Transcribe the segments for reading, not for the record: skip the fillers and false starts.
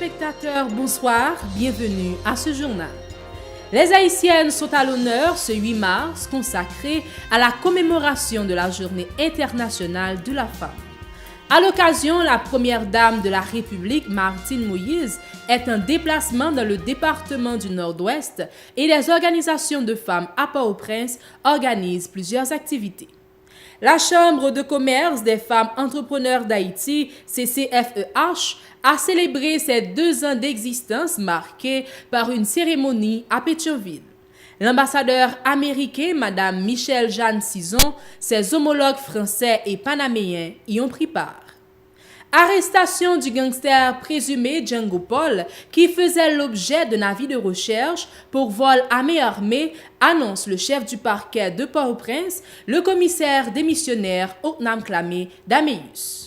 téléspectateurs, bonsoir, bienvenue à ce journal. Les Haïtiennes sont à l'honneur ce 8 mars consacré à la commémoration de la Journée internationale de la femme. À l'occasion, la première dame de la République, Martine Moïse, est en déplacement dans le département du Nord-Ouest et les organisations de femmes à Port-au-Prince organisent plusieurs activités. La Chambre de commerce des femmes entrepreneurs d'Haïti, CCFEH, a célébré ses 2 ans d'existence marqués par une cérémonie à Pétionville. L'ambassadeur américain, Mme Michelle Jeanne Cizon, ses homologues français et panaméens y ont pris part. Arrestation du gangster présumé Django Paul, qui faisait l'objet d'un avis de recherche pour vol à main armée, annonce le chef du parquet de Port-au-Prince, le commissaire démissionnaire Otnam Clamé d'Améus.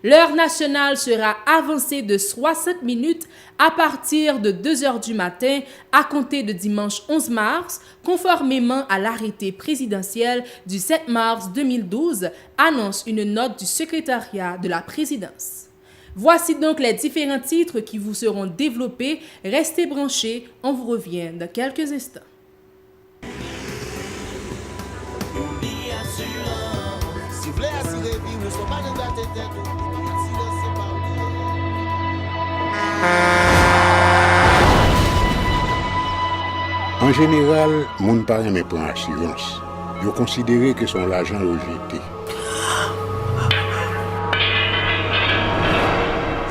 L'heure nationale sera avancée de 60 minutes à partir de 2 h du matin à compter de dimanche 11 mars, conformément à l'arrêté présidentiel du 7 mars 2012, annonce une note du secrétariat de la présidence. Voici donc les différents titres qui vous seront développés. Restez branchés, on vous revient dans quelques instants. En général, moun pa reme pran assurance. Yo considéré que son l'argent rejeté.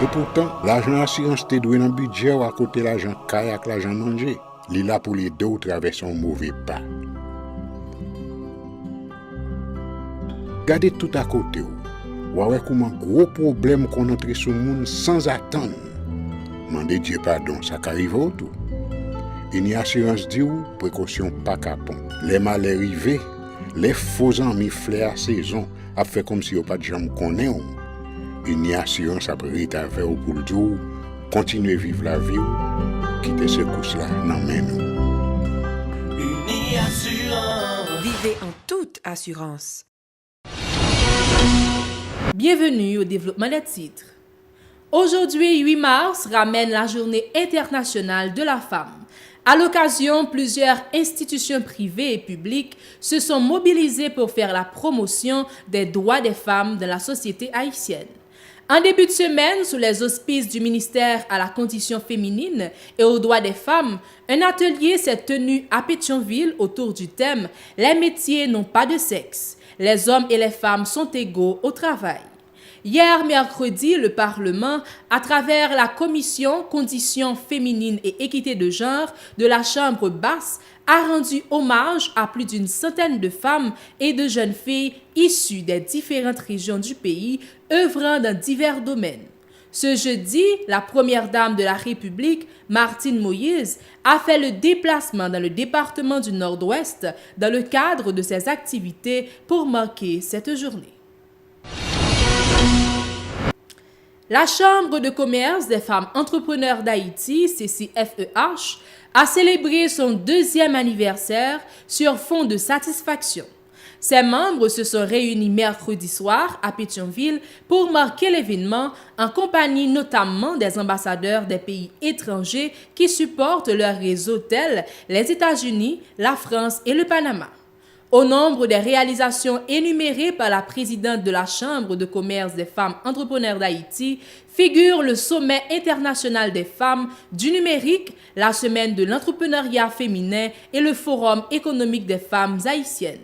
Et pourtant, l'argent assurance te doué dans budget ou à côté l'argent caille avec l'argent mangé. Li là pour les deux ou traverser un mauvais pas. Gardez tout à côté ou. Ouais comment gros problème qu'on entre sur monde sans attendre. Mandez Dieu pardon, ça qu'arrive autour. Une assurance dit ou précaution pas capon. Les malheurs arrivés, les faux amis flair à saison a fait comme si on pas de jambe connaît ou. Une assurance après rétaver ou pour le dire continuer vivre la vie ou quitter ce course là nan men nous. Une assurance. Vivez en toute assurance. Bienvenue au développement des titres. Aujourd'hui, 8 mars, ramène la Journée internationale de la femme. À l'occasion, plusieurs institutions privées et publiques se sont mobilisées pour faire la promotion des droits des femmes dans la société haïtienne. En début de semaine, sous les auspices du ministère à la condition féminine et aux droits des femmes, un atelier s'est tenu à Pétionville autour du thème « Les métiers n'ont pas de sexe. Les hommes et les femmes sont égaux au travail ». Hier, mercredi, le Parlement, à travers la Commission Conditions féminines et équité de genre de la Chambre basse, a rendu hommage à plus d'une centaine de femmes et de jeunes filles issues des différentes régions du pays, œuvrant dans divers domaines. Ce jeudi, la première dame de la République, Martine Moïse, a fait le déplacement dans le département du Nord-Ouest dans le cadre de ses activités pour marquer cette journée. La Chambre de commerce des femmes entrepreneurs d'Haïti, CCFEH, a célébré son 2e anniversaire sur fond de satisfaction. Ses membres se sont réunis mercredi soir à Pétionville pour marquer l'événement en compagnie notamment des ambassadeurs des pays étrangers qui supportent leur réseau tels les États-Unis, la France et le Panama. Au nombre des réalisations énumérées par la présidente de la Chambre de commerce des femmes entrepreneurs d'Haïti figure le Sommet international des femmes du numérique, la Semaine de l'entrepreneuriat féminin et le Forum économique des femmes haïtiennes.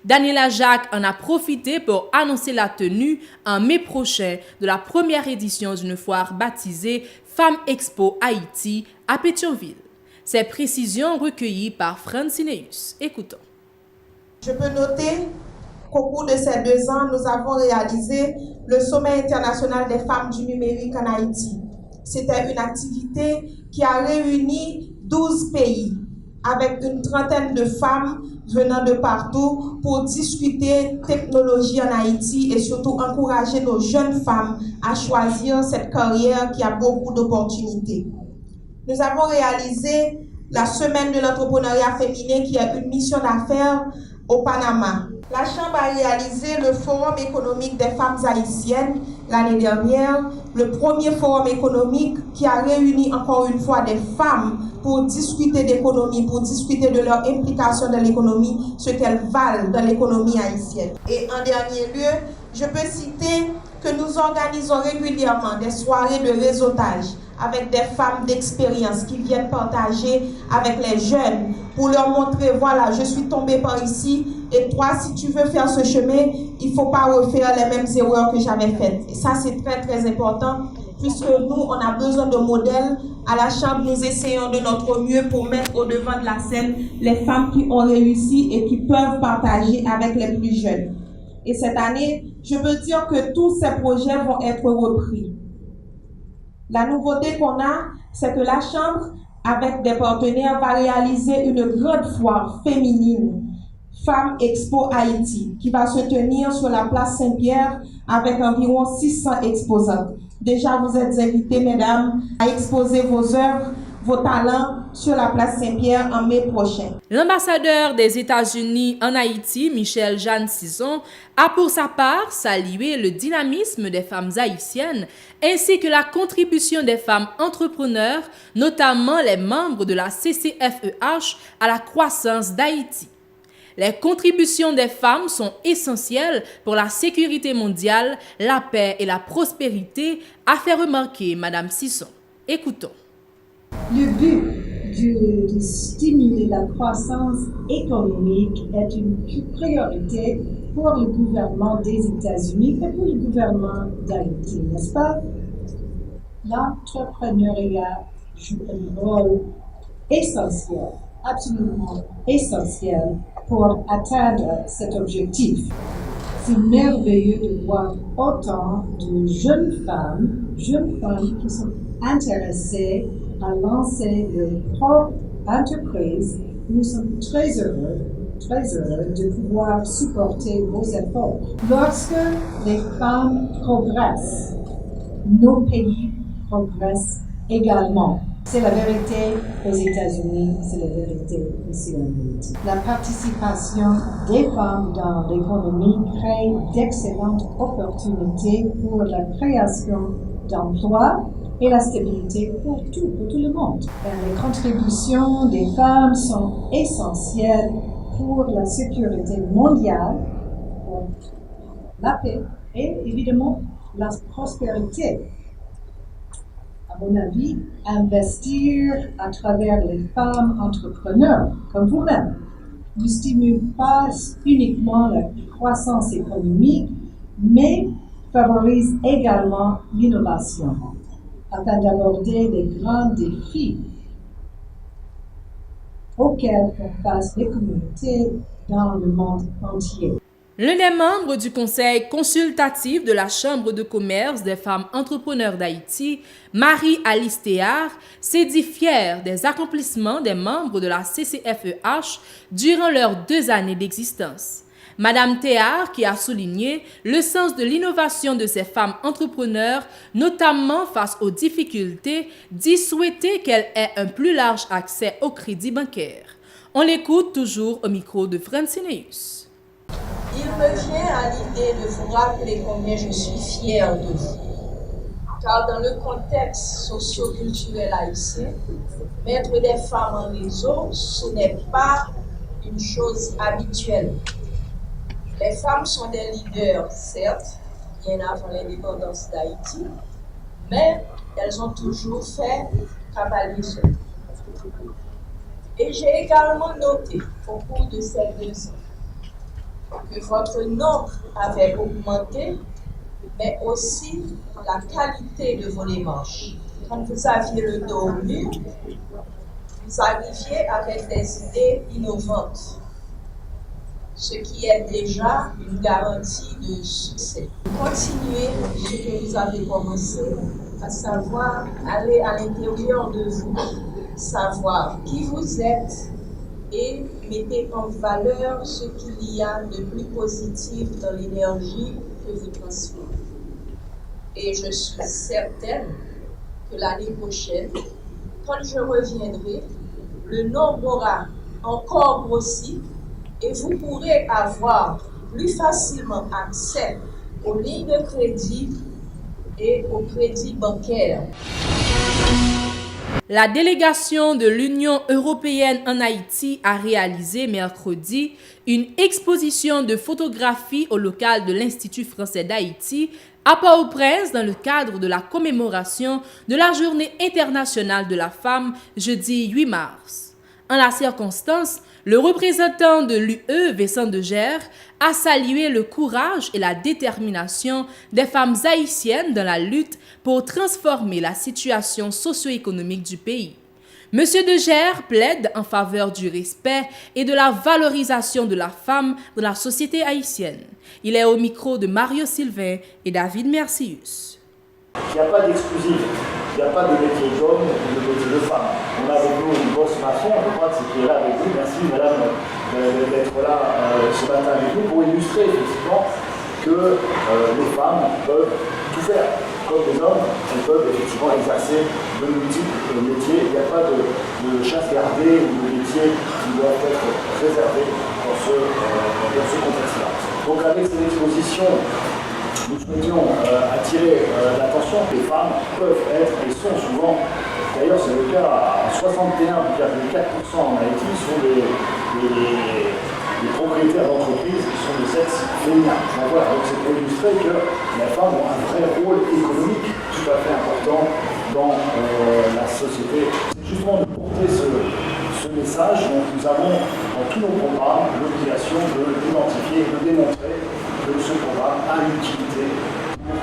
Daniela Jacques en a profité pour annoncer la tenue en mai prochain de la première édition d'une foire baptisée Femmes Expo Haïti à Pétionville. Ces précisions recueillies par Francineus. Écoutons. Je peux noter qu'au cours de ces 2 ans, nous avons réalisé le Sommet international des femmes du numérique en Haïti. C'était une activité qui a réuni 12 pays, avec une trentaine de femmes venant de partout pour discuter technologie en Haïti et surtout encourager nos jeunes femmes à choisir cette carrière qui a beaucoup d'opportunités. Nous avons réalisé la Semaine de l'entrepreneuriat féminin qui est une mission d'affaires au Panama. La Chambre a réalisé le Forum économique des femmes haïtiennes l'année dernière, le premier forum économique qui a réuni encore une fois des femmes pour discuter d'économie, pour discuter de leur implication dans l'économie, ce qu'elles valent dans l'économie haïtienne. Et en dernier lieu, je peux citer que nous organisons régulièrement des soirées de réseautage avec des femmes d'expérience qui viennent partager avec les jeunes pour leur montrer, voilà, je suis tombée par ici et toi, si tu veux faire ce chemin, il ne faut pas refaire les mêmes erreurs que j'avais faites. Et ça, c'est très, très important puisque nous, on a besoin de modèles. À la Chambre, nous essayons de notre mieux pour mettre au devant de la scène les femmes qui ont réussi et qui peuvent partager avec les plus jeunes. Et cette année, je veux dire que tous ces projets vont être repris. La nouveauté qu'on a, c'est que la Chambre, avec des partenaires, va réaliser une grande foire féminine, Femmes Expo Haïti, qui va se tenir sur la place Saint-Pierre avec environ 600 exposantes. Déjà, vous êtes invités, mesdames, à exposer vos œuvres, vos talents sur la place Saint-Pierre en mai prochain. L'ambassadeur des États-Unis en Haïti, Michel Jeanne Cison, a pour sa part salué le dynamisme des femmes haïtiennes ainsi que la contribution des femmes entrepreneurs, notamment les membres de la CCFEH, à la croissance d'Haïti. Les contributions des femmes sont essentielles pour la sécurité mondiale, la paix et la prospérité, a fait remarquer Madame Cison. Écoutons. Le but de stimuler la croissance économique est une priorité pour le gouvernement des États-Unis et pour le gouvernement d'Haïti, n'est-ce pas? L'entrepreneuriat joue un rôle essentiel, absolument essentiel pour atteindre cet objectif. C'est merveilleux de voir autant de jeunes femmes qui sont intéressées à lancer leur propre entreprise. Nous sommes très heureux de pouvoir supporter vos efforts. Lorsque les femmes progressent, nos pays progressent également. C'est la vérité aux États-Unis, c'est la vérité ici en Haïti. La participation des femmes dans l'économie crée d'excellentes opportunités pour la création d'emplois et la stabilité pour tout le monde. Les contributions des femmes sont essentielles pour la sécurité mondiale, pour la paix et évidemment la prospérité. À mon avis, investir à travers les femmes entrepreneurs comme vous-même ne stimule pas uniquement la croissance économique, mais favorise également l'innovation afin d'aborder les grands défis auxquels font face les communautés dans le monde entier. L'un des membres du Conseil consultatif de la Chambre de commerce des femmes entrepreneurs d'Haïti, Marie-Alice Théard, s'est dit fière des accomplissements des membres de la CCFEH durant leurs 2 années d'existence. Madame Théard, qui a souligné le sens de l'innovation de ces femmes entrepreneurs, notamment face aux difficultés, dit souhaiter qu'elles aient un plus large accès au crédit bancaire. On l'écoute toujours au micro de Francineus. Il me vient à l'idée de vous rappeler combien je suis fière de vous. Car dans le contexte socio-culturel haïtien, mettre des femmes en réseau, ce n'est pas une chose habituelle. Les femmes sont des leaders, certes, bien avant l'indépendance d'Haïti, mais elles ont toujours fait cavalier seul. Et j'ai également noté au cours de ces 2 ans que votre nombre avait augmenté, mais aussi la qualité de vos démarches. Quand vous aviez le dos au mur, vous arriviez avec des idées innovantes, ce qui est déjà une garantie de succès. Continuez ce que vous avez commencé, à savoir aller à l'intérieur de vous, savoir qui vous êtes, et mettez en valeur ce qu'il y a de plus positif dans l'énergie que vous transmettez. Et je suis certaine que l'année prochaine, quand je reviendrai, le nombre aura encore grossi et vous pourrez avoir plus facilement accès aux lignes de crédit et au crédit bancaire. La délégation de l'Union européenne en Haïti a réalisé mercredi une exposition de photographie au local de l'Institut français d'Haïti à Port-au-Prince dans le cadre de la commémoration de la Journée internationale de la femme jeudi 8 mars. En la circonstance, le représentant de l'UE, Vincent Degère, a salué le courage et la détermination des femmes haïtiennes dans la lutte pour transformer la situation socio-économique du pays. Monsieur Degère plaide en faveur du respect et de la valorisation de la femme dans la société haïtienne. Il est au micro de Mario Sylvain et David Mercius. Il n'y a pas d'exclusif, il n'y a pas de métier d'homme ou de métier de femme. On a avec nous une grosse maçon, je crois que c'est qui est là avec vous. Merci madame d'être là ce matin avec nous pour illustrer effectivement que les femmes peuvent tout faire. Comme les hommes, elles peuvent effectivement exercer de multiples métiers. Il n'y a pas de chasse gardée ou de métiers qui doivent être réservés dans ce contexte-là. Donc avec cette exposition, nous souhaitions attirer l'attention que les femmes peuvent être et sont souvent, d'ailleurs c'est le cas à 61,4% en Haïti, sont les propriétaires d'entreprises qui sont de sexe féminin. Donc voilà, donc c'est pour illustrer que les femmes ont un vrai rôle économique tout à fait important dans la société. C'est justement de porter ce message, donc nous avons dans tous nos programmes l'obligation de l'identifier et de démontrer que ce programme a une utilité pour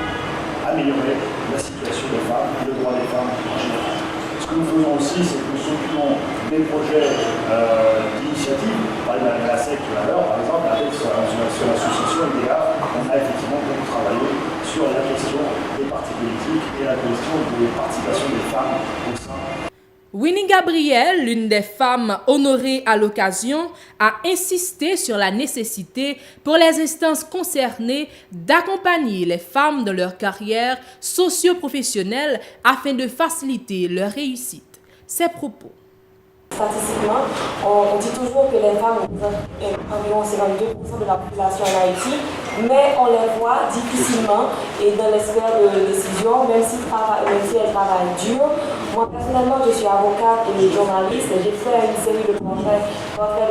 améliorer la situation des femmes, le droit des femmes en général. Ce que nous faisons aussi, c'est que nous s'occupons des projets d'initiative. On parlait de la SEC tout à l'heure, par exemple, avec sur l'association IDEA, on a effectivement beaucoup travaillé sur la question des partis politiques et la question de participation des femmes au sein. Winnie Gabriel, l'une des femmes honorées à l'occasion, a insisté sur la nécessité pour les instances concernées d'accompagner les femmes dans leur carrière socio-professionnelle afin de faciliter leur réussite. Ses propos. Statistiquement, on dit toujours que les femmes représentent environ 52% de la population en Haïti, mais on les voit difficilement et dans les sphères de décision, même si elles travaillent dur. Moi, personnellement, je suis avocate et journaliste. J'ai fait une série de portraits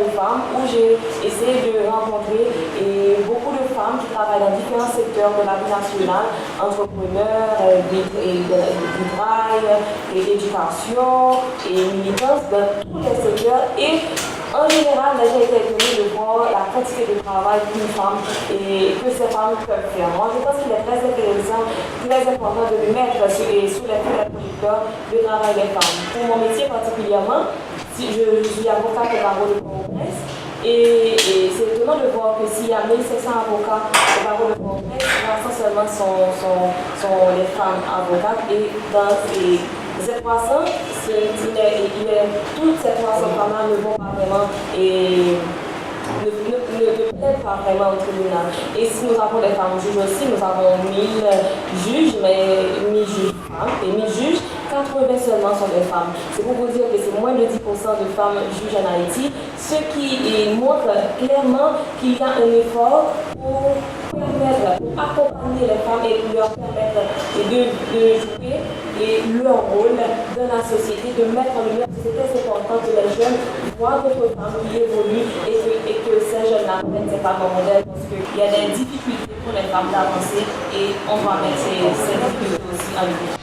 de femmes où j'ai essayé de rencontrer beaucoup de femmes qui travaillent dans différents secteurs de la vie nationale, entrepreneurs, travail, l'éducation et militance dans tous les secteurs. Et en général, j'ai été étonnée de voir la quantité de travail qu'une femme et que ces femmes peuvent faire. Moi, je pense qu'il est très intéressant, très important de mettre sous les projecteurs le travail des femmes. Pour mon métier particulièrement, je suis avocate au barreau de Port-au-Prince et c'est étonnant de voir que s'il y a 1700 avocats au barreau de Port-au-Prince, 300 seulement sont les femmes avocates et dans ces 300, toutes ces 300 femmes ne vont pas vraiment et ne plaident pas vraiment au tribunal. Et si nous avons des femmes juges aussi, nous avons 1000 juges, mais 1000 juges femmes et 1000 juges, 80 seulement sont des femmes. C'est pour vous dire que c'est moins de 10% de femmes juges en Haïti, ce qui montre clairement qu'il y a un effort pour accompagner les femmes et leur permettre de jouer leur rôle dans la société, de mettre en lumière. C'est très important que les jeunes voient d'autres femmes qui évoluent et que ces jeunes-là prennent ces femmes en modèle parce qu'il y a des difficultés pour les femmes d'avancer et on va mettre ces difficultés aussi en lumière.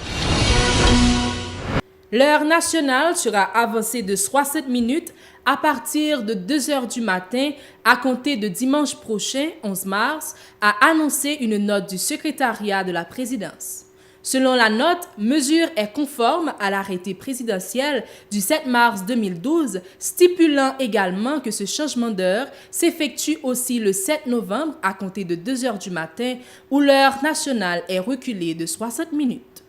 L'heure nationale sera avancée de 60 minutes à partir de 2h du matin à compter de dimanche prochain, 11 mars, a annoncé une note du secrétariat de la présidence. Selon la note, mesure est conforme à l'arrêté présidentiel du 7 mars 2012, stipulant également que ce changement d'heure s'effectue aussi le 7 novembre à compter de 2h du matin, où l'heure nationale est reculée de 60 minutes.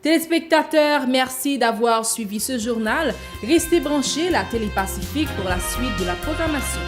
Téléspectateurs, merci d'avoir suivi ce journal. Restez branchés, la Télé Pacifique, pour la suite de la programmation.